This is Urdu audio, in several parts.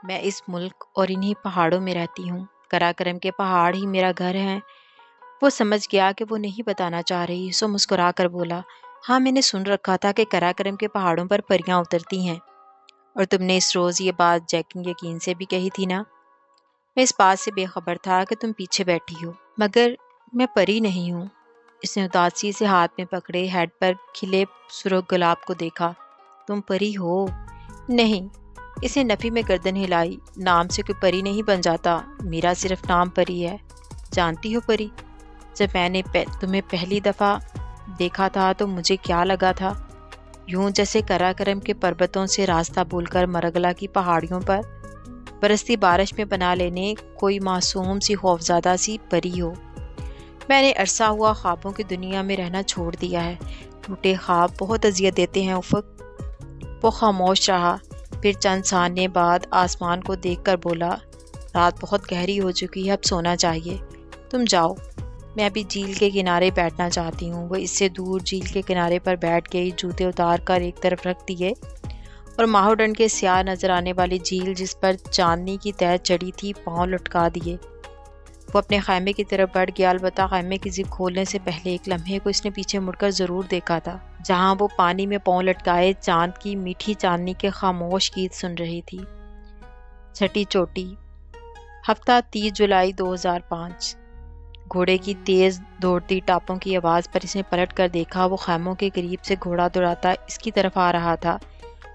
میں اس ملک اور انہی پہاڑوں میں رہتی ہوں۔ قراقرم کے پہاڑ ہی میرا گھر ہے۔ وہ سمجھ گیا کہ وہ نہیں بتانا چاہ رہی، سو مسکرا کر بولا، ہاں میں نے سن رکھا تھا کہ قراقرم کے پہاڑوں پر پریاں اترتی ہیں، اور تم نے اس روز یہ بات جیکنگ یقین سے بھی کہی تھی نا؟ میں اس بات سے بے خبر تھا کہ تم پیچھے بیٹھی ہو، مگر میں پری نہیں ہوں۔ اس نے اداسی سے ہاتھ میں پکڑے ہیڈ پر کھلے سرخ گلاب کو دیکھا۔ تم پری ہو؟ نہیں۔ اس نے نفی میں گردن ہلائی۔ نام سے کوئی پری نہیں بن جاتا، میرا صرف نام پری ہے۔ جانتی ہو پری، جب میں نے تمہیں پہلی دفعہ دیکھا تھا تو مجھے کیا لگا تھا؟ یوں جیسے قراقرم کے پربتوں سے راستہ بھول کر مرگلا کی پہاڑیوں پر برستی بارش میں بنا لینے کوئی معصوم سی خوفزدہ سی پری ہو۔ میں نے عرصہ ہوا خوابوں کی دنیا میں رہنا چھوڑ دیا ہے۔ ٹوٹے خواب بہت اذیت دیتے ہیں افق۔ وہ خاموش رہا، پھر چند ثانیے بعد آسمان کو دیکھ کر بولا، رات بہت گہری ہو چکی ہے، اب سونا چاہیے، تم جاؤ، میں ابھی جھیل کے کنارے بیٹھنا چاہتی ہوں۔ وہ اس سے دور جھیل کے کنارے پر بیٹھ گئی، جوتے اتار کر ایک طرف رکھ دیے اور ماہوڈن کے سیاہ نظر آنے والی جھیل جس پر چاندنی کی تہ چڑھی تھی پاؤں لٹکا دیے۔ وہ اپنے خیمے کی طرف بڑھ گیا، البتہ خیمے کی زپ کھولنے سے پہلے ایک لمحے کو اس نے پیچھے مڑ کر ضرور دیکھا تھا، جہاں وہ پانی میں پاؤں لٹکائے چاند کی میٹھی چاندنی کے خاموش گیت سن رہی تھی۔ چھٹی چوٹی، ہفتہ 30 جولائی 2005۔ گھوڑے کی تیز دوڑتی ٹاپوں کی آواز پر اس نے پلٹ کر دیکھا۔ وہ خیموں کے قریب سے گھوڑا دوڑاتا اس کی طرف آ رہا تھا۔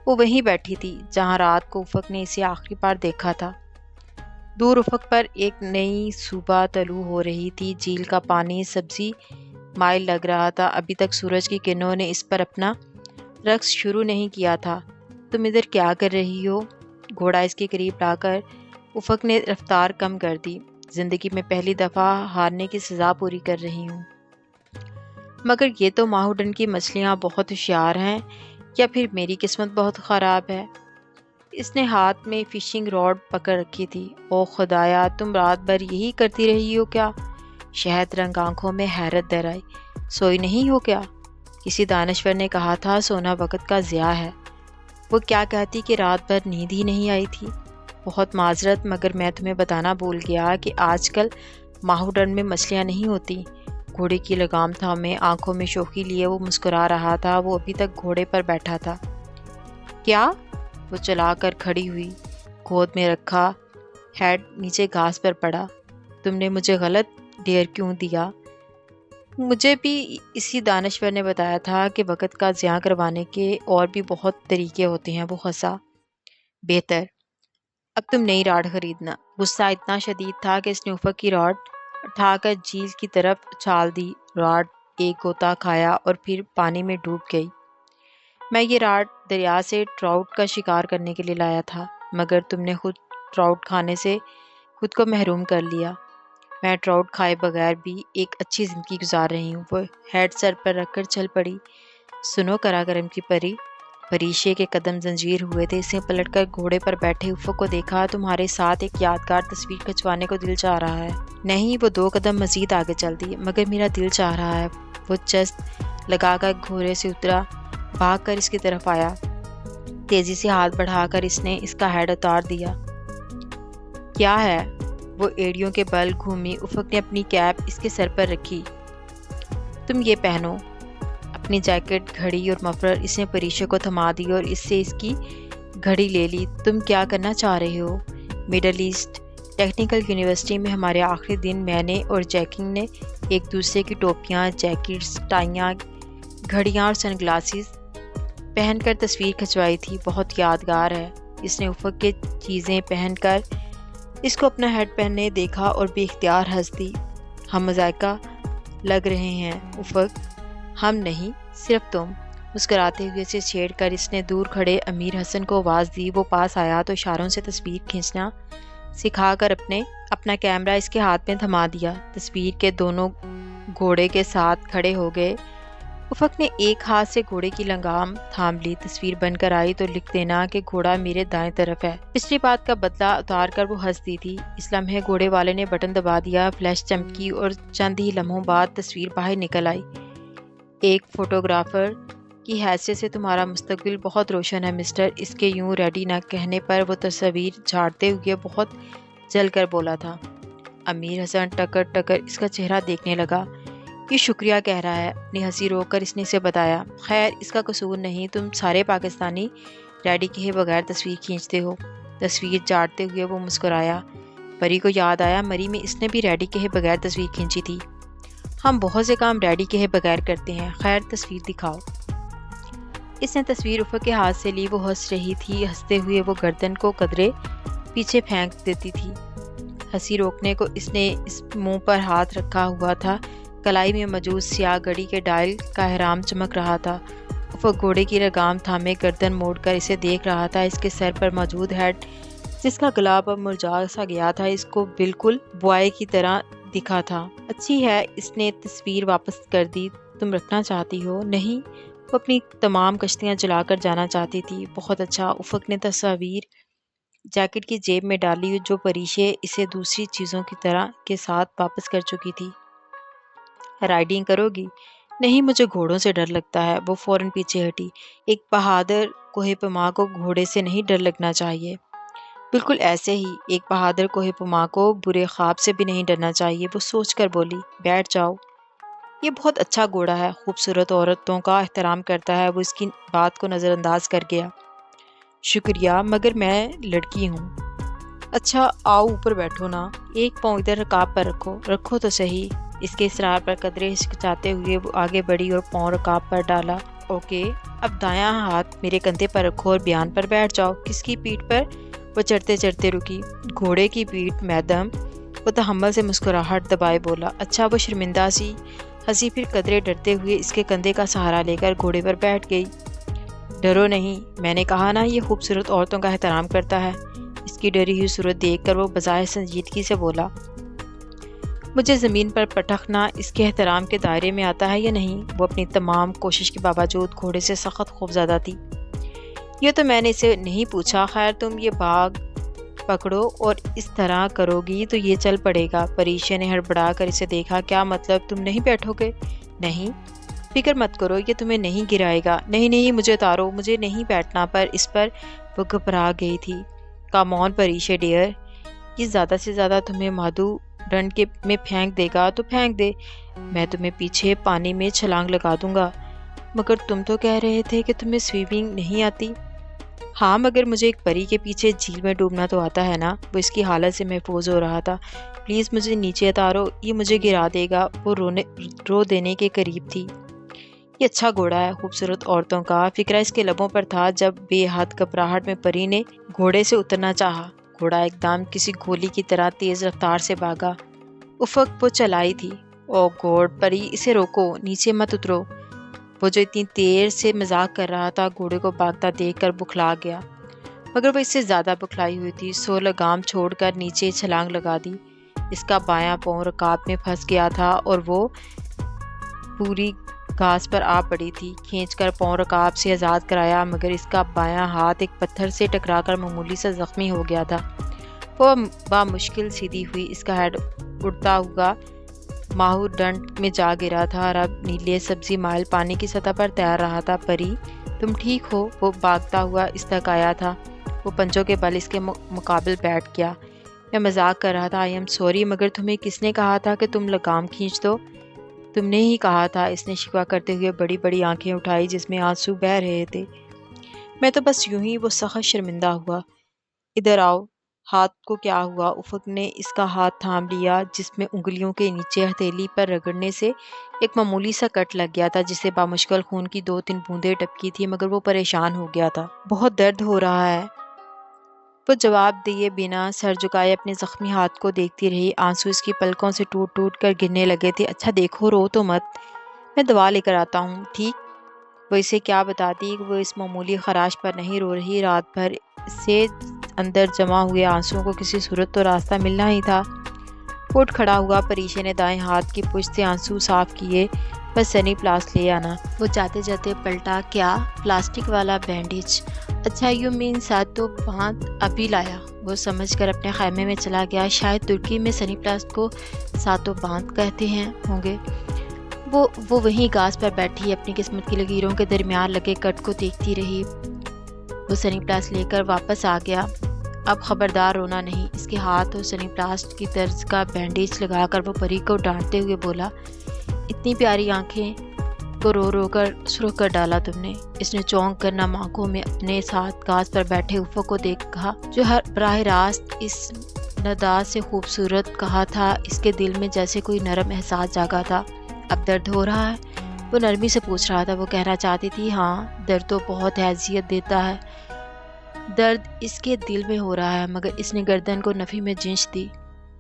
وہ وہیں بیٹھی تھی جہاں رات کو افق نے اسے آخری بار دیکھا تھا۔ دور افق پر ایک نئی صبح طلوع ہو رہی تھی، جھیل کا پانی سبزی مائل لگ رہا تھا، ابھی تک سورج کی کرنوں نے اس پر اپنا رقص شروع نہیں کیا تھا۔ تم ادھر کیا کر رہی ہو؟ گھوڑا اس کے قریب لا کر افق نے رفتار کم کر دی۔ زندگی میں پہلی دفعہ ہارنے کی سزا پوری کر رہی ہوں۔ مگر یہ تو ماہوڈن کی مچھلیاں بہت ہوشیار ہیں، یا پھر میری قسمت بہت خراب ہے۔ اس نے ہاتھ میں فشنگ راڈ پکڑ رکھی تھی۔ او خدایا، تم رات بھر یہی کرتی رہی ہو کیا؟ شہد رنگ آنکھوں میں حیرت در آئی۔ سوئی نہیں ہو کیا؟ کسی دانشور نے کہا تھا سونا وقت کا ضیاع ہے۔ وہ کیا کہتی کہ رات بھر نیند ہی نہیں آئی تھی؟ بہت معذرت، مگر میں تمہیں بتانا بھول گیا کہ آج کل ماہوڈن میں مچھلیاں نہیں ہوتی۔ گھوڑے کی لگام تھامے آنکھوں میں شوخی لیے وہ مسکرا رہا تھا۔ وہ ابھی تک گھوڑے پر بیٹھا تھا۔ کیا؟ وہ چلا کر کھڑی ہوئی، گود میں رکھا ہیڈ نیچے گھاس پر پڑا۔ تم نے مجھے غلط ڈیر کیوں دیا؟ مجھے بھی اسی دانشور نے بتایا تھا کہ وقت کا ضیاع کروانے کے اور بھی بہت طریقے ہوتے ہیں۔ وہ ہنسا۔ بہتر، اب تم نئی راڈ خریدنا۔ غصہ اتنا شدید تھا کہ اس نے افق کی راڈ اٹھا کر جھیل کی طرف اچھال دی۔ راڈ ایک غوطہ کھایا اور پھر پانی میں ڈوب گئی۔ میں یہ راڈ دریا سے ٹراؤٹ کا شکار کرنے کے لیے لایا تھا، مگر تم نے خود ٹراؤٹ کھانے سے خود کو محروم کر لیا۔ میں ٹراؤٹ کھائے بغیر بھی ایک اچھی زندگی گزار رہی ہوں۔ وہ ہیڈ سر پر رکھ کر چل پڑی۔ سنو قراقرم کی پری، پریشے کے قدم زنجیر ہوئے تھے۔ اس نے پلٹ کر گھوڑے پر بیٹھے افق کو دیکھا۔ تمہارے ساتھ ایک یادگار تصویر کھنچوانے کو دل چاہ رہا ہے۔ نہیں، وہ 2 قدم مزید آگے چل دی۔ مگر میرا دل چاہ رہا ہے۔ وہ چست لگا کر گھوڑے سے اترا، بھاگ کر اس کی طرف آیا۔ تیزی سے ہاتھ بڑھا کر اس نے اس کا ہیڈ اتار دیا۔ کیا ہے؟ وہ ایڑیوں کے بل گھومی۔ افق نے اپنی کیپ اس کے سر پر رکھی۔ تم یہ پہنو۔ اپنی جیکٹ، گھڑی اور مفلر اس نے پریشے کو تھما دی اور اس سے اس کی گھڑی لے لی۔ تم کیا کرنا چاہ رہے ہو؟ مڈل ایسٹ ٹیکنیکل یونیورسٹی میں ہمارے آخری دن میں نے اور جیکنگ نے ایک دوسرے کی ٹوپیاں، جیکٹس، ٹائیاں، گھڑیاں اور سن گلاسز پہن کر تصویر کھنچوائی تھی۔ بہت یادگار ہے۔ اس نے افق کے چیزیں پہن کر اس کو اپنا ہیڈ پہننے دیکھا اور بے اختیار ہنس دی۔ ہم مذائقہ لگ رہے ہیں افق۔ ہم نہیں، صرف تم۔ مسکراتے ہوئے اسے چھیڑ کر اس نے دور کھڑے امیر حسن کو آواز دی۔ وہ پاس آیا تو اشاروں سے تصویر کھینچنا سکھا کر اپنا کیمرہ اس کے ہاتھ میں تھما دیا۔ تصویر کے دونوں گھوڑے کے ساتھ کھڑے ہو گئے۔ افق نے ایک ہاتھ سے گھوڑے کی لگام تھام لی۔ تصویر بن کر آئی تو لکھ دینا کہ گھوڑا میرے دائیں طرف ہے۔ پچھلی بات کا بدلہ اتار کر وہ ہنس دی تھی۔ اس لمحے گھوڑے والے نے بٹن دبا دیا، فلیش چمکی اور چند ہی لمحوں بعد تصویر باہر نکل آئی۔ ایک فوٹوگرافر کی حیثیت سے تمہارا مستقبل بہت روشن ہے مسٹر۔ اس کے یوں ریڈی نہ کہنے پر وہ تصویر جھاڑتے ہوئے بہت جل کر بولا تھا۔ امیر حسن ٹکر ٹکر اس کا چہرہ دیکھنے لگا۔ یہ شکریہ کہہ رہا ہے، اپنی ہنسی روک کر اس نے اسے بتایا۔ خیر اس کا قصور نہیں، تم سارے پاکستانی ریڈی کہے بغیر تصویر کھینچتے ہو۔ تصویر چاٹتے ہوئے وہ مسکرایا۔ پری کو یاد آیا مری میں اس نے بھی ریڈی کہے بغیر تصویر کھینچی تھی۔ ہم بہت سے کام ریڈی کہے بغیر کرتے ہیں، خیر تصویر دکھاؤ۔ اس نے تصویر افق کے ہاتھ سے لی، وہ ہنس رہی تھی۔ ہنستے ہوئے وہ گردن کو قدرے پیچھے پھینک دیتی تھی۔ ہنسی روکنے کو اس نے اس منہ پر ہاتھ رکھا ہوا تھا۔ کلائی میں موجود سیاہ گھڑی کے ڈائل کا احرام چمک رہا تھا۔ افق گھوڑے کی لگام تھامے گردن موڑ کر اسے دیکھ رہا تھا۔ اس کے سر پر موجود ہیڈ جس کا گلاب اب مرجھا سا گیا تھا اس کو بالکل بوائے کی طرح دکھا تھا۔ اچھی ہے، اس نے تصویر واپس کر دی۔ تم رکھنا چاہتی ہو؟ نہیں، وہ اپنی تمام کشتیاں جلا کر جانا چاہتی تھی۔ بہت اچھا۔ افق نے تصویر جیکٹ کی جیب میں ڈالی جو پریشے اسے دوسری چیزوں کی طرح کے ساتھ واپس کر چکی تھی۔ رائڈنگ کرو گی؟ نہیں، مجھے گھوڑوں سے ڈر لگتا ہے۔ وہ فوراً پیچھے ہٹی۔ ایک بہادر کوہ پیما کو گھوڑے سے نہیں ڈر لگنا چاہیے۔ بالکل ایسے ہی ایک بہادر کوہ پیما کو برے خواب سے بھی نہیں ڈرنا چاہیے۔ وہ سوچ کر بولی، بیٹھ جاؤ۔ یہ بہت اچھا گھوڑا ہے، خوبصورت عورتوں کا احترام کرتا ہے۔ وہ اس کی بات کو نظر انداز کر گیا۔ شکریہ، مگر میں لڑکی ہوں۔ اچھا آؤ اوپر بیٹھو نا۔ ایک پاؤں ادھر رکاب پر رکھو۔ رکھو تو صحیح۔ اس کے اصرار پر قدرے ہچکچاتے ہوئے وہ آگے بڑھی اور پاؤں رکاب پر ڈالا۔ اوکے، اب دایاں ہاتھ میرے کندھے پر رکھو اور بیان پر بیٹھ جاؤ۔ کس کی پیٹھ پر؟ وہ چڑھتے چڑھتے رکی۔ گھوڑے کی پیٹھ میڈم۔ وہ تحمل سے مسکراہٹ دبائے بولا۔ اچھا۔ وہ شرمندہ سی ہنسی، پھر قدرے ڈرتے ہوئے اس کے کندھے کا سہارا لے کر گھوڑے پر بیٹھ گئی۔ ڈرو نہیں، میں نے کہا نا یہ خوبصورت عورتوں کا احترام کرتا ہے۔ اس کی ڈری ہوئی صورت دیکھ کر وہ بظاہر سنجیدگی سے بولا، مجھے زمین پر پٹکنا اس کے احترام کے دائرے میں آتا ہے یا نہیں؟ وہ اپنی تمام کوشش کے باوجود گھوڑے سے سخت خوفزدہ تھی۔ یہ تو میں نے اسے نہیں پوچھا۔ خیر تم یہ بھاگ پکڑو اور اس طرح کرو گی تو یہ چل پڑے گا۔ پریشے نے ہڑبڑا کر اسے دیکھا۔ کیا مطلب تم نہیں بیٹھو گے؟ نہیں، فکر مت کرو، یہ تمہیں نہیں گرائے گا۔ نہیں نہیں، مجھے اتارو، مجھے نہیں بیٹھنا۔ پر اس پر وہ گھبرا گئی تھی۔ کم آن پریشے ڈیئر، یہ زیادہ سے زیادہ تمہیں مادو ڈنڈ کے میں پھینک دے گا تو پھینک دے، میں تمہیں پیچھے پانی میں چھلانگ لگا دوں گا۔ مگر تم تو کہہ رہے تھے کہ تمہیں سوئمنگ نہیں آتی۔ ہاں مگر مجھے ایک پری کے پیچھے جھیل میں ڈوبنا تو آتا ہے نا۔ وہ اس کی حالت سے محفوظ ہو رہا تھا۔ پلیز مجھے نیچے اتارو، یہ مجھے گرا دے گا۔ وہ رو دینے کے قریب تھی۔ یہ اچھا گھوڑا ہے، خوبصورت عورتوں کا۔ فکرہ اس کے لبوں پر تھا جب بے حد گھبراہٹ میں پری نے گھوڑے سے اترنا چاہا۔ گھوڑا ایک دم کسی گولی کی طرح تیز رفتار سے بھاگا۔ افق وہ چلائی تھی۔ او گوڈ، پری اسے روکو، نیچے مت اترو۔ وہ جو اتنی دیر سے مذاق کر رہا تھا گھوڑے کو بھاگتا دیکھ کر بکھلا گیا، مگر وہ اس سے زیادہ بکھلائی ہوئی تھی۔ سو لگام چھوڑ کر نیچے چھلانگ لگا دی۔ اس کا بایاں پاؤں رکاب میں پھنس گیا تھا اور وہ پوری گھاس پر آ پڑی تھی۔ کھینچ کر پاؤں رکاب سے آزاد کرایا، مگر اس کا بایاں ہاتھ ایک پتھر سے ٹکرا کر معمولی سا زخمی ہو گیا تھا۔ وہ بامشکل سیدھی ہوئی۔ اس کا ہیڈ اڑتا ہوا ماہو ڈنڈ میں جا گرا تھا اور اب نیلے سبزی مائل پانی کی سطح پر تیر رہا تھا۔ پری تم ٹھیک ہو؟ وہ بھاگتا ہوا اس تک آیا تھا۔ وہ پنجوں کے بل اس کے مقابل بیٹھ گیا۔ میں مذاق کر رہا تھا، آئی ایم سوری، مگر تمہیں کس نے کہا تھا کہ تم لگام کھینچ دو؟ تم نے ہی کہا تھا، اس نے شکوہ کرتے ہوئے بڑی بڑی آنکھیں اٹھائی جس میں آنسو بہہ رہے تھے۔ میں تو بس یوں ہی۔ وہ سخت شرمندہ ہوا۔ ادھر آؤ۔ ہاتھ کو کیا ہوا؟ افق نے اس کا ہاتھ تھام لیا جس میں انگلیوں کے نیچے ہتھیلی پر رگڑنے سے ایک معمولی سا کٹ لگ گیا تھا جس سے بامشکل خون کی 2-3 بوندیں ٹپکی تھی، مگر وہ پریشان ہو گیا تھا۔ بہت درد ہو رہا ہے؟ وہ جواب دیے بنا سر جھکائے اپنے زخمی ہاتھ کو دیکھتی رہی۔ آنسو اس کی پلکوں سے ٹوٹ ٹوٹ کر گرنے لگے تھے۔ اچھا دیکھو، رو تو مت، میں دوا لے کر آتا ہوں، ٹھیک؟ وہ اسے کیا بتاتی کہ وہ اس معمولی خراش پر نہیں رو رہی، رات بھر سے اندر جمع ہوئے آنسوؤں کو کسی صورت تو راستہ ملنا ہی تھا۔ اٹھ کھڑا ہوا۔ پریشے نے دائیں ہاتھ کی پشت سے آنسو صاف کیے۔ بس سنی پلاس لے آنا۔ وہ جاتے جاتے پلٹا، کیا؟ پلاسٹک والا بینڈیج؟ اچھا یو مین ساتو باندھ ابھی لایا؟ وہ سمجھ کر اپنے خیمے میں چلا گیا۔ شاید ترکی میں سنی پلاس کو ساتو باندھ کہتے ہیں ہوں گے۔ وہ وہیں گھاس پر بیٹھی اپنی قسمت کی لکیروں کے درمیان لگے کٹ کو دیکھتی رہی۔ وہ سنی پلاس لے کر واپس آ گیا۔ اب خبردار رونا نہیں۔ اس کے ہاتھ اور سنی پلاسٹ کی طرز کا بینڈیج لگا کر وہ پری کو ڈانٹتے ہوئے بولا، اتنی پیاری آنکھیں کو رو رو کر سرخ کر ڈالا تم نے۔ اس نے چونک کر نم آنکھوں میں اپنے ساتھ گھاس پر بیٹھے افق کو دیکھا جو ہر براہ راست اس نداز سے خوبصورت کہا تھا۔ اس کے دل میں جیسے کوئی نرم احساس جاگا تھا۔ اب درد ہو رہا ہے؟ وہ نرمی سے پوچھ رہا تھا۔ وہ کہنا چاہتی تھی، ہاں درد تو بہت اذیت دیتا ہے۔ درد اس کے دل میں ہو رہا ہے، مگر اس نے گردن کو نفی میں جنش دی۔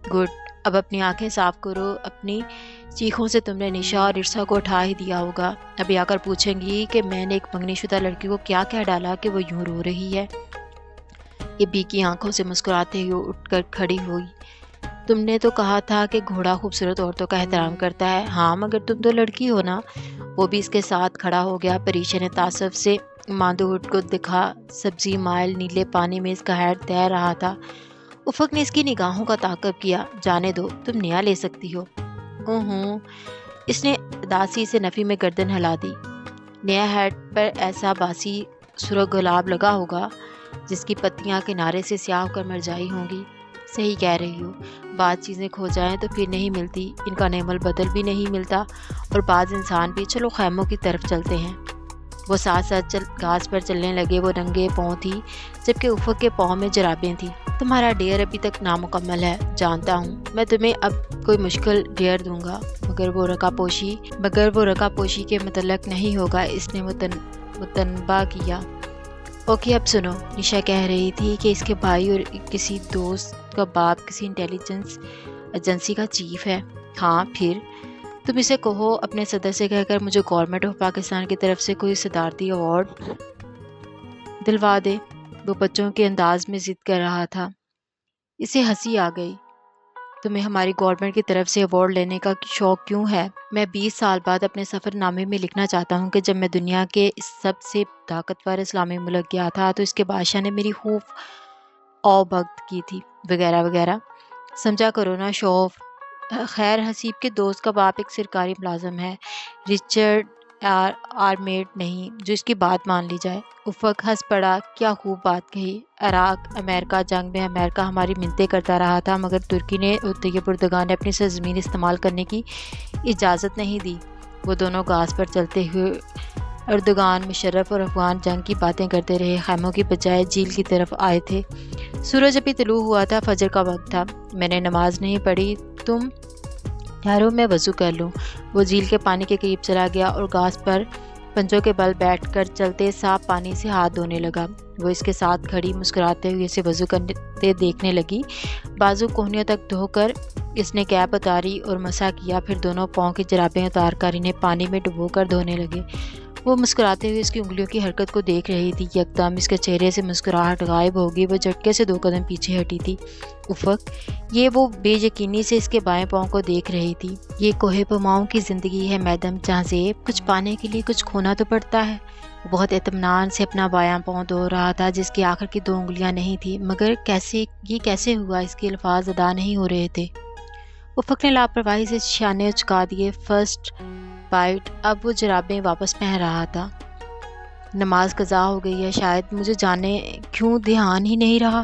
گڈ، اب اپنی آنکھیں صاف کرو۔ اپنی چیخوں سے تم نے نشا اور ارسا کو اٹھا ہی دیا ہوگا۔ ابھی آ کر پوچھیں گی کہ میں نے ایک منگنی شدہ لڑکی کو کیا کہہ ڈالا کہ وہ یوں رو رہی ہے۔ یہ بھیگی آنکھوں سے مسکراتے ہوئے اٹھ کر کھڑی ہوئی۔ تم نے تو کہا تھا کہ گھوڑا خوبصورت عورتوں کا احترام کرتا ہے۔ ہاں مگر تم تو لڑکی ہو نا۔ وہ بھی اس کے ساتھ کھڑا ہو گیا۔ پریشا نے تعصب سے ماندو ہٹ کو دکھا۔ سبزی مائل نیلے پانی میں اس کا ہیڈ تیر رہا تھا۔ افق نے اس کی نگاہوں کا تعاقب کیا۔ جانے دو، تم نیا لے سکتی ہو۔ اوہوں، اس نے اداسی سے نفی میں گردن ہلا دی۔ نیا ہیڈ پر ایسا باسی سرخ گلاب لگا ہوگا جس کی پتیاں کنارے سے سیاہ کر مرجائی ہوں گی۔ صحیح کہہ رہی ہو، بعض چیزیں کھو جائیں تو پھر نہیں ملتی، ان کا نعم البدل بھی نہیں ملتا، اور بعض انسان بھی۔ چلو خیموں کی طرف چلتے ہیں۔ وہ ساتھ ساتھ گھاس پر چلنے لگے۔ وہ ننگے پاؤں تھی جبکہ افق کے پاؤں میں جرابیں تھیں۔ تمہارا ڈیئر ابھی تک نامکمل ہے، جانتا ہوں۔ میں تمہیں اب کوئی مشکل ڈیئر دوں گا، مگر وہ رکا پوشی کے متعلق نہیں ہوگا۔ اس نے متنبہ کیا۔ اوکے اب سنو، نشا کہہ رہی تھی کہ اس کے بھائی اور کسی دوست کا باپ کسی انٹیلیجنس ایجنسی کا چیف ہے۔ ہاں پھر تم اسے کہو اپنے صدر سے کہہ کر مجھے گورنمنٹ آف پاکستان کی طرف سے کوئی صدارتی ایوارڈ دلوا دے۔ وہ بچوں کے انداز میں ضد کر رہا تھا۔ اسے ہنسی آ گئی۔ تمہیں ہماری گورنمنٹ کی طرف سے ایوارڈ لینے کا شوق کیوں ہے؟ میں 20 سال بعد اپنے سفر نامے میں لکھنا چاہتا ہوں کہ جب میں دنیا کے سب سے طاقتور اسلامی ملک گیا تھا تو اس کے بادشاہ نے میری خوب بھگت کی تھی، وغیرہ وغیرہ۔ سمجھا کرو نا شوف۔ خیر حسیب کے دوست کا باپ ایک سرکاری ملازم ہے، رچرڈ آرمیڈ نہیں، جو اس کی بات مان لی جائے۔ افق ہنس پڑا۔ کیا خوب بات کہی۔ عراق امریکہ جنگ میں امریکہ ہماری منتیں کرتا رہا تھا، مگر ترکی نے اور طیب اردگان نے اپنی سرزمین استعمال کرنے کی اجازت نہیں دی۔ وہ دونوں گھاس پر چلتے ہوئے اردگان، مشرف اور افغان جنگ کی باتیں کرتے رہے۔ خیموں کی بجائے جھیل کی طرف آئے تھے۔ سورج ابھی طلوع ہوا تھا، فجر کا وقت تھا۔ میں نے نماز نہیں پڑھی، تم ٹھہرو میں وضو کر لوں۔ وہ جھیل کے پانی کے قریب چلا گیا اور گھاس پر پنجوں کے بل بیٹھ کر چلتے صاف پانی سے ہاتھ دھونے لگا۔ وہ اس کے ساتھ کھڑی مسکراتے ہوئے اسے وضو کرتے دیکھنے لگی۔ بازو کوہنیوں تک دھو کر اس نے کیپ اتاری اور مسح کیا، پھر دونوں پاؤں کی جرابیں اتار کر انہیں پانی میں ڈبو کر دھونے لگے۔ وہ مسکراتے ہوئے اس کی انگلیوں کی حرکت کو دیکھ رہی تھی۔ یکدم اس کے چہرے سے مسکراہٹ غائب ہوگی۔ وہ جھٹکے سے 2 قدم پیچھے ہٹی تھی۔ افق، یہ وہ بے یقینی سے اس کے بائیں پاؤں کو دیکھ رہی تھی۔ یہ کوہ پماؤں کی زندگی ہے میڈم جہاں کچھ پانے کے لیے کچھ کھونا تو پڑتا ہے۔ وہ بہت اطمینان سے اپنا بایاں پاؤں دھو رہا تھا جس کی آخر کی 2 انگلیاں نہیں تھیں، مگر یہ کیسے ہوا؟ اس کے الفاظ ادا نہیں ہو رہے تھے۔ افق نے لاپرواہی سے شانے اچکا دیے۔ First byte. اب وہ جرابیں واپس پہن رہا تھا۔ نماز قضا ہو گئی ہے شاید، مجھے جانے کیوں دھیان ہی نہیں رہا۔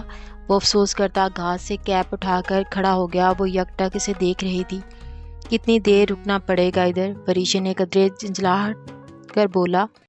وہ افسوس کرتا گھاس سے کیپ اٹھا کر کھڑا ہو گیا۔ وہ یک ٹک اسے دیکھ رہی تھی۔ کتنی دیر رکنا پڑے گا ادھر؟ پریشا نے قدرے جھنجھلا کر بولا۔